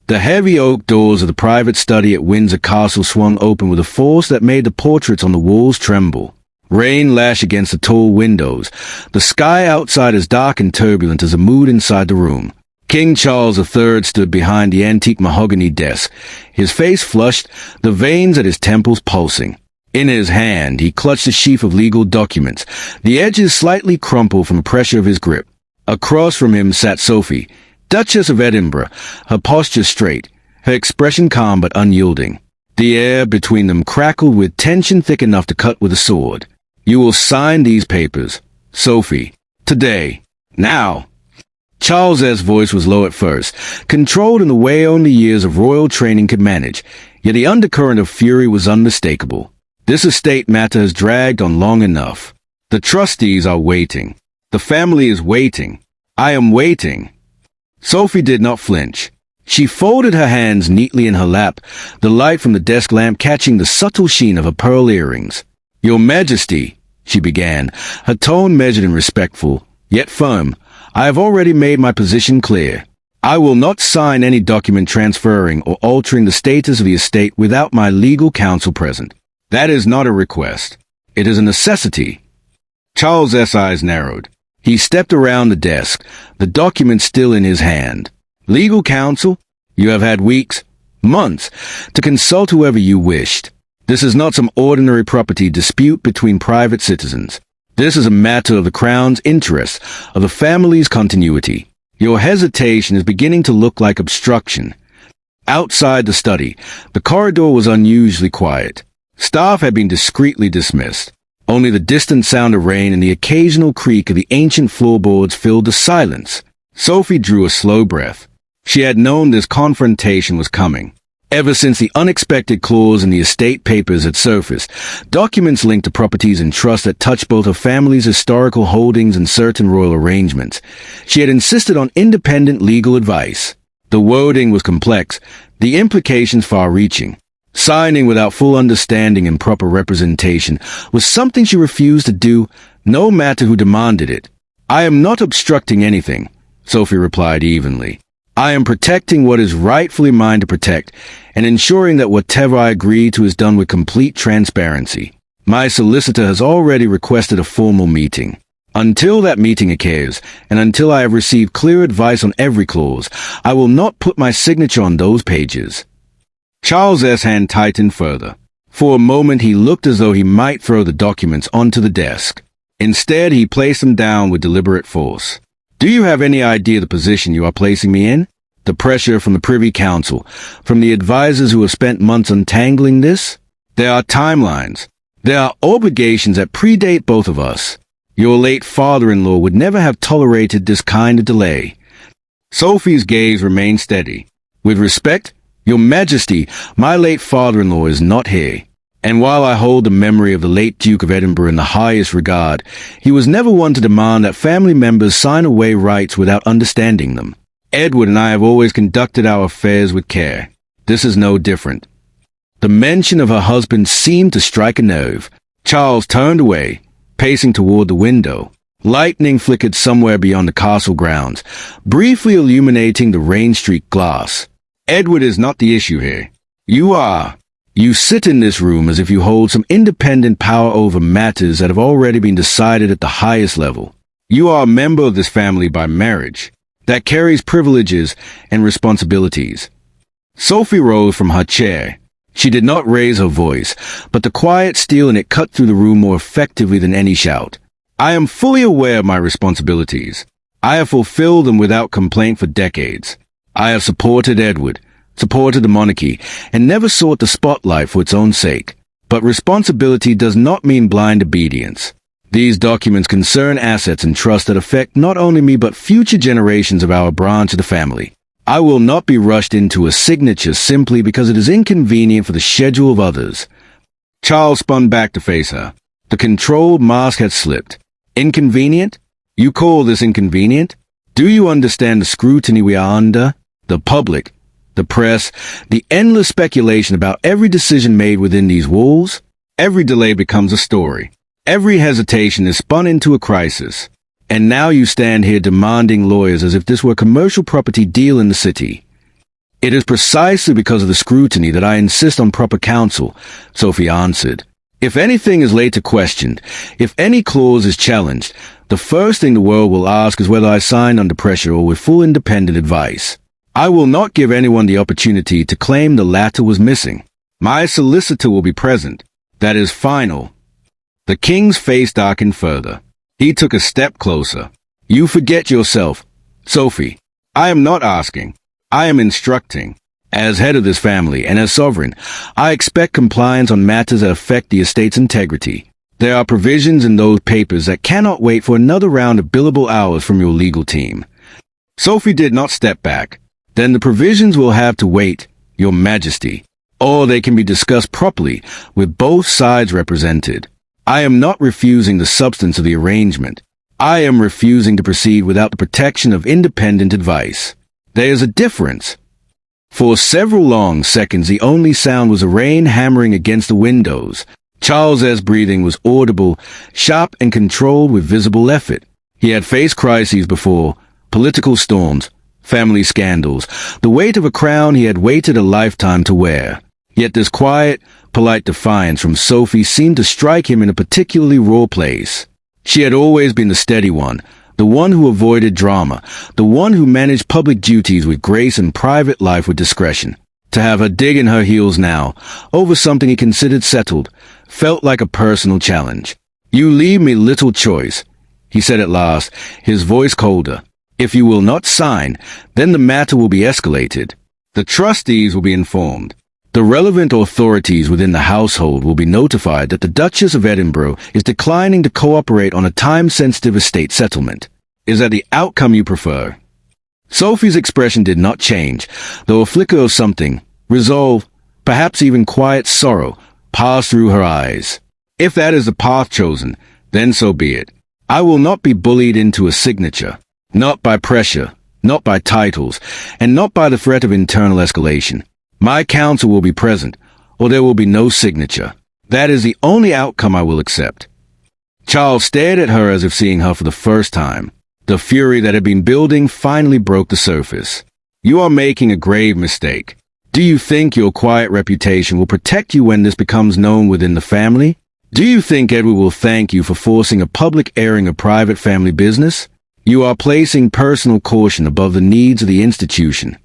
The heavy oak doors of the private study at Windsor Castle swung open with a force that made the portraits on the walls tremble. Rain lashed against the tall windows, the sky outside as dark and turbulent as the mood inside the room. King Charles III stood behind the antique mahogany desk, his face flushed, the veins at his temples pulsing. In his hand, he clutched a sheaf of legal documents, the edges slightly crumpled from the pressure of his grip. Across from him sat Sophie, Duchess of Edinburgh, her posture straight, her expression calm but unyielding. The air between them crackled with tension thick enough to cut with a sword. "You will sign these papers, Sophie. Today. Now." Charles's voice was low at first, controlled in the way only years of royal training could manage, yet the undercurrent of fury was unmistakable. "This estate matter has dragged on long enough. The trustees are waiting. The family is waiting. I am waiting." Sophie did not flinch. She folded her hands neatly in her lap, the light from the desk lamp catching the subtle sheen of her pearl earrings. "Your Majesty," she began, her tone measured and respectful, yet firm, "I have already made my position clear. I will not sign any document transferring or altering the status of the estate without my legal counsel present. That is not a request. It is a necessity." Charles's eyes narrowed. He stepped around the desk, the document still in his hand. "Legal counsel? You have had weeks, months, to consult whoever you wished. This is not some ordinary property dispute between private citizens. This is a matter of the Crown's interests, of the family's continuity. Your hesitation is beginning to look like obstruction." Outside the study, the corridor was unusually quiet. Staff had been discreetly dismissed. Only the distant sound of rain and the occasional creak of the ancient floorboards filled the silence. Sophie drew a slow breath. She had known this confrontation was coming. Ever since the unexpected clause in the estate papers had surfaced, documents linked to properties and trusts that touched both her family's historical holdings and certain royal arrangements, she had insisted on independent legal advice. The wording was complex, the implications far-reaching. Signing without full understanding and proper representation was something she refused to do, no matter who demanded it. "I am not obstructing anything," Sophie replied evenly. "I am protecting what is rightfully mine to protect, and ensuring that whatever I agree to is done with complete transparency. My solicitor has already requested a formal meeting. Until that meeting occurs, and until I have received clear advice on every clause, I will not put my signature on those pages." Charles's hand tightened further. For a moment he looked as though he might throw the documents onto the desk. Instead, he placed them down with deliberate force. "Do you have any idea the position you are placing me in? The pressure from the Privy Council, from the advisors who have spent months untangling this? There are timelines. There are obligations that predate both of us. Your late father-in-law would never have tolerated this kind of delay." Sophie's gaze remained steady. "With respect, Your Majesty, my late father-in-law is not here, and while I hold the memory of the late Duke of Edinburgh in the highest regard, he was never one to demand that family members sign away rights without understanding them. Edward and I have always conducted our affairs with care. This is no different." The mention of her husband seemed to strike a nerve. Charles turned away, pacing toward the window. Lightning flickered somewhere beyond the castle grounds, briefly illuminating the rain-streaked glass. "Edward is not the issue here. You are. You sit in this room as if you hold some independent power over matters that have already been decided at the highest level. You are a member of this family by marriage. That carries privileges and responsibilities." Sophie rose from her chair. She did not raise her voice, but the quiet steel in it cut through the room more effectively than any shout. "I am fully aware of my responsibilities. I have fulfilled them without complaint for decades. I have supported Edward, supported the monarchy, and never sought the spotlight for its own sake. But responsibility does not mean blind obedience. These documents concern assets and trusts that affect not only me but future generations of our branch of the family. I will not be rushed into a signature simply because it is inconvenient for the schedule of others." Charles spun back to face her. The controlled mask had slipped. "Inconvenient? You call this inconvenient? Do you understand the scrutiny we are under? The public, the press, the endless speculation about every decision made within these walls? Every delay becomes a story. Every hesitation is spun into a crisis. And now you stand here demanding lawyers as if this were a commercial property deal in the city." It is precisely because of the scrutiny that I insist on proper counsel, Sophie answered. If anything is later questioned, if any clause is challenged, the first thing the world will ask is whether I signed under pressure or with full independent advice. I will not give anyone the opportunity to claim the latter was missing. My solicitor will be present. That is final. The king's face darkened further. He took a step closer. You forget yourself, Sophie. I am not asking. I am instructing. As head of this family and as sovereign, I expect compliance on matters that affect the estate's integrity. There are provisions in those papers that cannot wait for another round of billable hours from your legal team. Sophie did not step back. Then the provisions will have to wait, Your Majesty, or they can be discussed properly with both sides represented. I am not refusing the substance of the arrangement. I am refusing to proceed without the protection of independent advice. There is a difference. For several long seconds, the only sound was the rain hammering against the windows. Charles's breathing was audible, sharp and controlled with visible effort. He had faced crises before, political storms, family scandals, the weight of a crown he had waited a lifetime to wear. Yet this quiet, polite defiance from Sophie seemed to strike him in a particularly raw place. She had always been the steady one, the one who avoided drama, the one who managed public duties with grace and private life with discretion. To have her dig in her heels now, over something he considered settled, felt like a personal challenge. You leave me little choice, he said at last, his voice colder. If you will not sign, then the matter will be escalated. The trustees will be informed. The relevant authorities within the household will be notified that the Duchess of Edinburgh is declining to cooperate on a time-sensitive estate settlement. Is that the outcome you prefer? Sophie's expression did not change, though a flicker of something, resolve, perhaps even quiet sorrow, passed through her eyes. If that is the path chosen, then so be it. I will not be bullied into a signature. Not by pressure, not by titles, and not by the threat of internal escalation. My counsel will be present, or there will be no signature. That is the only outcome I will accept. Charles stared at her as if seeing her for the first time. The fury that had been building finally broke the surface. You are making a grave mistake. Do you think your quiet reputation will protect you when this becomes known within the family? Do you think Edward will thank you for forcing a public airing of private family business? You are placing personal caution above the needs of the institution.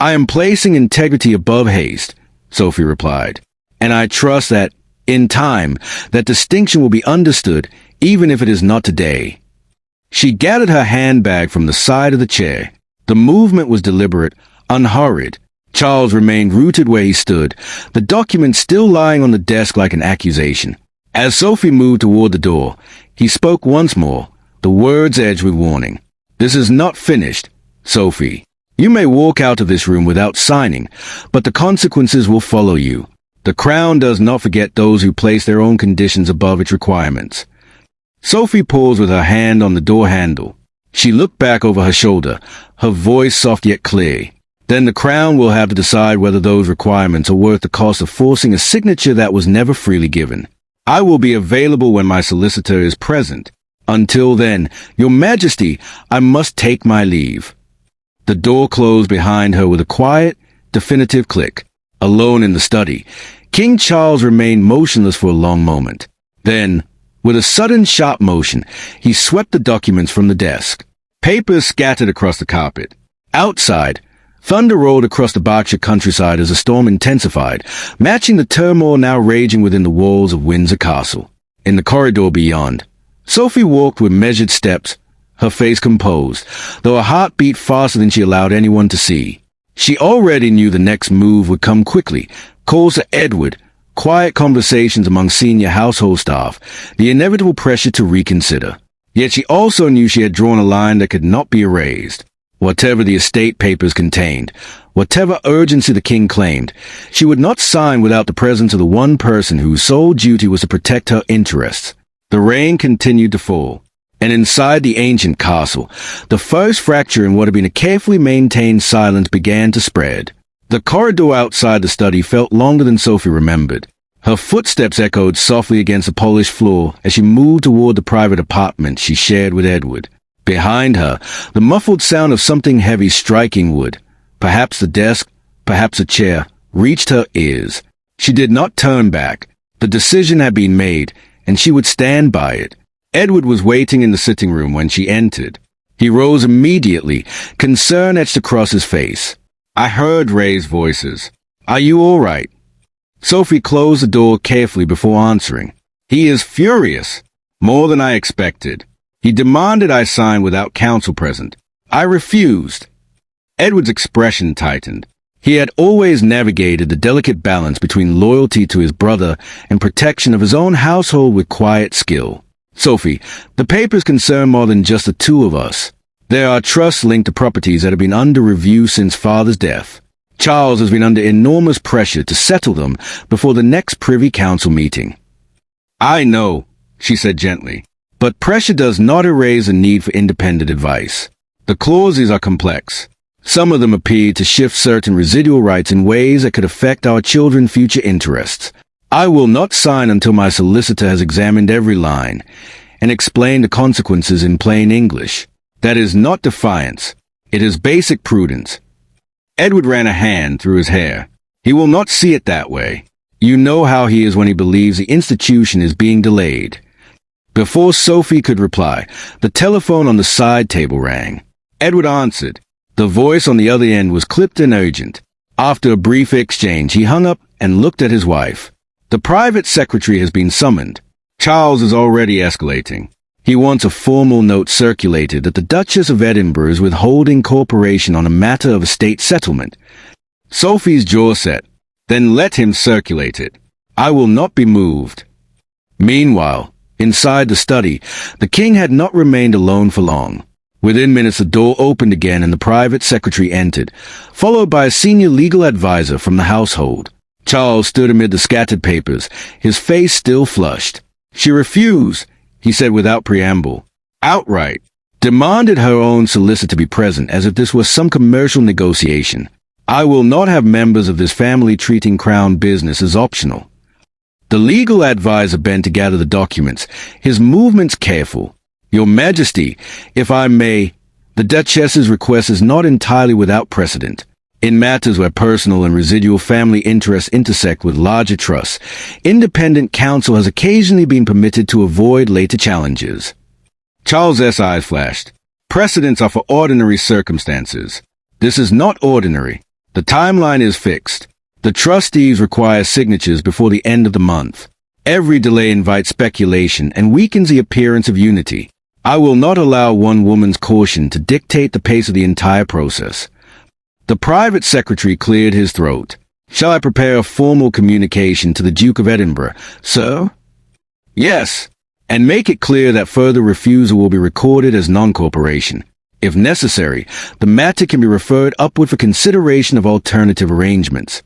I am placing integrity above haste, Sophie replied, and I trust that, in time, that distinction will be understood, even if it is not today. She gathered her handbag from the side of the chair. The movement was deliberate, unhurried. Charles remained rooted where he stood, the document still lying on the desk like an accusation. As Sophie moved toward the door, he spoke once more, the words edged with warning. This is not finished, Sophie. You may walk out of this room without signing, but the consequences will follow you. The Crown does not forget those who place their own conditions above its requirements. Sophie paused with her hand on the door handle. She looked back over her shoulder, her voice soft yet clear. Then the Crown will have to decide whether those requirements are worth the cost of forcing a signature that was never freely given. I will be available when my solicitor is present. Until then, Your Majesty, I must take my leave. The door closed behind her with a quiet, definitive click. Alone in the study, King Charles remained motionless for a long moment. Then, with a sudden sharp motion, he swept the documents from the desk. Papers scattered across the carpet. Outside, thunder rolled across the Berkshire countryside as the storm intensified, matching the turmoil now raging within the walls of Windsor Castle. In the corridor beyond, Sophie walked with measured steps, her face composed, though her heart beat faster than she allowed anyone to see. She already knew the next move would come quickly. Calls to Edward, quiet conversations among senior household staff, the inevitable pressure to reconsider. Yet she also knew she had drawn a line that could not be erased. Whatever the estate papers contained, whatever urgency the king claimed, she would not sign without the presence of the one person whose sole duty was to protect her interests. The rain continued to fall, and inside the ancient castle, the first fracture in what had been a carefully maintained silence began to spread. The corridor outside the study felt longer than Sophie remembered. Her footsteps echoed softly against the polished floor as she moved toward the private apartment she shared with Edward. Behind her, the muffled sound of something heavy striking wood, perhaps the desk, perhaps a chair, reached her ears. She did not turn back. The decision had been made, and she would stand by it. Edward was waiting in the sitting room when she entered. He rose immediately, concern etched across his face. I heard raised voices. Are you all right? Sophie closed the door carefully before answering. He is furious. More than I expected. He demanded I sign without counsel present. I refused. Edward's expression tightened. He had always navigated the delicate balance between loyalty to his brother and protection of his own household with quiet skill. Sophie, the papers concern more than just the two of us. There are trusts linked to properties that have been under review since Father's death. Charles has been under enormous pressure to settle them before the next Privy Council meeting. I know, she said gently, but pressure does not erase the need for independent advice. The clauses are complex. Some of them appear to shift certain residual rights in ways that could affect our children's future interests. I will not sign until my solicitor has examined every line and explained the consequences in plain English. That is not defiance. It is basic prudence. Edward ran a hand through his hair. He will not see it that way. You know how he is when he believes the institution is being delayed. Before Sophie could reply, the telephone on the side table rang. Edward answered. The voice on the other end was clipped and urgent. After a brief exchange, he hung up and looked at his wife. The private secretary has been summoned. Charles is already escalating. He wants a formal note circulated that the Duchess of Edinburgh is withholding cooperation on a matter of estate settlement. Sophie's jaw set. Then let him circulate it. I will not be moved. Meanwhile, inside the study, the king had not remained alone for long. Within minutes, the door opened again and the private secretary entered, followed by a senior legal advisor from the household. Charles stood amid the scattered papers, his face still flushed. She refused, he said without preamble. Outright. Demanded her own solicitor to be present as if this was some commercial negotiation. I will not have members of this family treating crown business as optional. The legal advisor bent to gather the documents, his movements careful. Your Majesty, if I may, the Duchess's request is not entirely without precedent. In matters where personal and residual family interests intersect with larger trusts, independent counsel has occasionally been permitted to avoid later challenges. Charles' eyes flashed. Precedents are for ordinary circumstances. This is not ordinary. The timeline is fixed. The trustees require signatures before the end of the month. Every delay invites speculation and weakens the appearance of unity. I will not allow one woman's caution to dictate the pace of the entire process. The private secretary cleared his throat. Shall I prepare a formal communication to the Duke of Edinburgh, sir? Yes, and make it clear that further refusal will be recorded as non-cooperation. If necessary, the matter can be referred upward for consideration of alternative arrangements.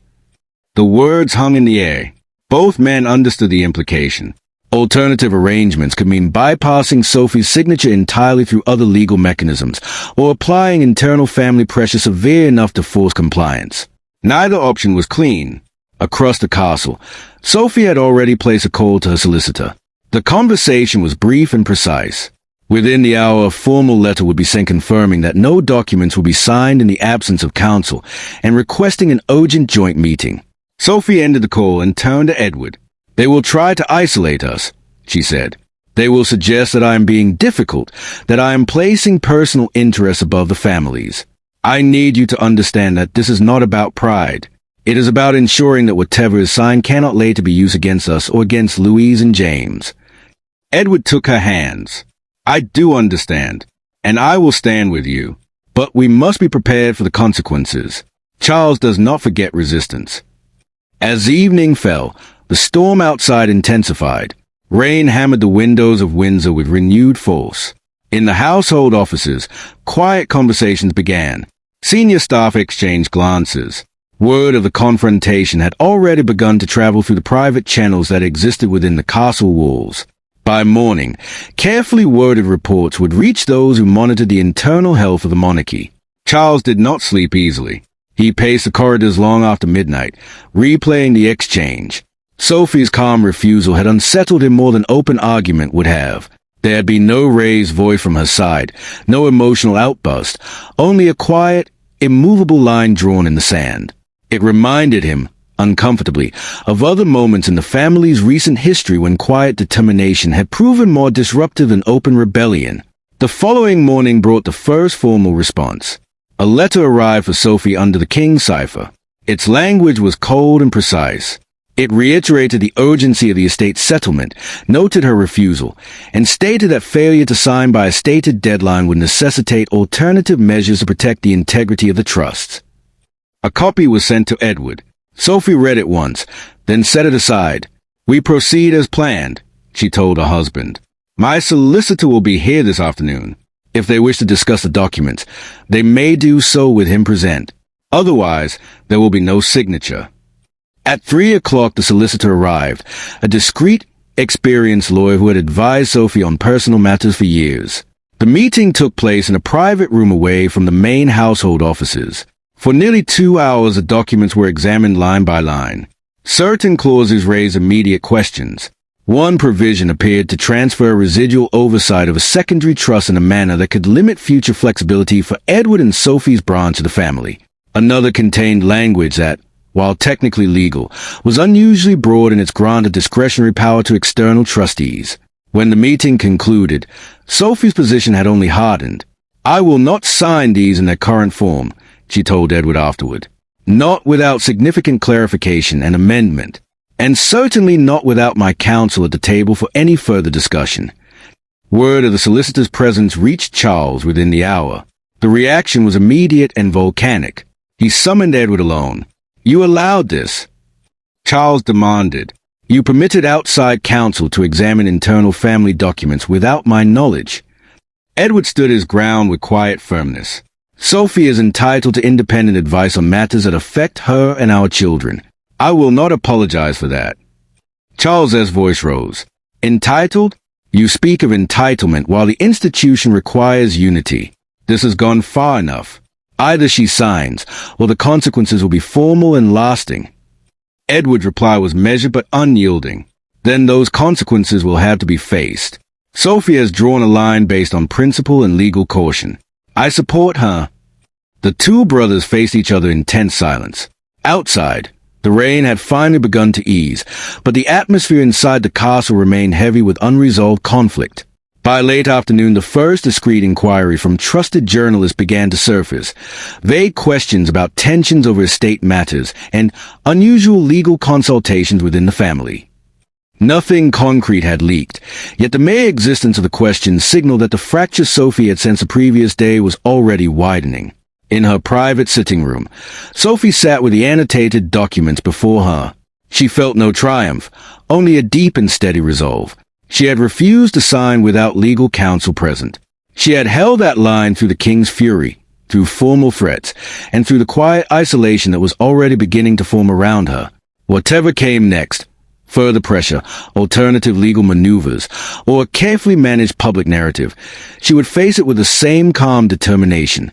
The words hung in the air. Both men understood the implication. Alternative arrangements could mean bypassing Sophie's signature entirely through other legal mechanisms, or applying internal family pressure severe enough to force compliance. Neither option was clean. Across the castle, Sophie had already placed a call to her solicitor. The conversation was brief and precise. Within the hour, a formal letter would be sent confirming that no documents would be signed in the absence of counsel, and requesting an urgent joint meeting. Sophie ended the call and turned to Edward. They will try to isolate us, she said. They will suggest that I am being difficult, that I am placing personal interests above the family's. I need you to understand that this is not about pride. It is about ensuring that whatever is signed cannot later be used against us or against Louise and James. Edward took her hands. I do understand, and I will stand with you. But we must be prepared for the consequences. Charles does not forget resistance. As evening fell, the storm outside intensified. Rain hammered the windows of Windsor with renewed force. In the household offices, quiet conversations began. Senior staff exchanged glances. Word of the confrontation had already begun to travel through the private channels that existed within the castle walls. By morning, carefully worded reports would reach those who monitored the internal health of the monarchy. Charles did not sleep easily. He paced the corridors long after midnight, replaying the exchange. Sophie's calm refusal had unsettled him more than open argument would have. There had been no raised voice from her side, no emotional outburst, only a quiet, immovable line drawn in the sand. It reminded him, uncomfortably, of other moments in the family's recent history when quiet determination had proven more disruptive than open rebellion. The following morning brought the first formal response. A letter arrived for Sophie under the king's cipher. Its language was cold and precise. It reiterated the urgency of the estate's settlement, noted her refusal, and stated that failure to sign by a stated deadline would necessitate alternative measures to protect the integrity of the trusts. A copy was sent to Edward. Sophie read it once, then set it aside. "We proceed as planned," she told her husband. "My solicitor will be here this afternoon. If they wish to discuss the documents, they may do so with him present. Otherwise, there will be no signature." At 3 o'clock, the solicitor arrived, a discreet, experienced lawyer who had advised Sophie on personal matters for years. The meeting took place in a private room away from the main household offices. For nearly 2 hours, the documents were examined line by line. Certain clauses raised immediate questions. One provision appeared to transfer residual oversight of a secondary trust in a manner that could limit future flexibility for Edward and Sophie's branch of the family. Another contained language that, while technically legal, was unusually broad in its grant of discretionary power to external trustees. When the meeting concluded, Sophie's position had only hardened. "I will not sign these in their current form," she told Edward afterward. "Not without significant clarification and amendment, and certainly not without my counsel at the table for any further discussion." Word of the solicitor's presence reached Charles within the hour. The reaction was immediate and volcanic. He summoned Edward alone. "You allowed this?" Charles demanded. "You permitted outside counsel to examine internal family documents without my knowledge." Edward stood his ground with quiet firmness. "Sophie is entitled to independent advice on matters that affect her and our children. I will not apologize for that." Charles's voice rose. "Entitled? You speak of entitlement while the institution requires unity. This has gone far enough. Either she signs, or the consequences will be formal and lasting." Edward's reply was measured but unyielding. "Then those consequences will have to be faced. Sophie has drawn a line based on principle and legal caution. I support her." The two brothers faced each other in tense silence. Outside, the rain had finally begun to ease, but the atmosphere inside the castle remained heavy with unresolved conflict. By late afternoon, the first discreet inquiry from trusted journalists began to surface. Vague questions about tensions over estate matters and unusual legal consultations within the family. Nothing concrete had leaked, yet the mere existence of the questions signaled that the fracture Sophie had sensed the previous day was already widening. In her private sitting room, Sophie sat with the annotated documents before her. She felt no triumph, only a deep and steady resolve. She had refused to sign without legal counsel present. She had held that line through the king's fury, through formal threats, and through the quiet isolation that was already beginning to form around her. Whatever came next, further pressure, alternative legal maneuvers, or a carefully managed public narrative, she would face it with the same calm determination.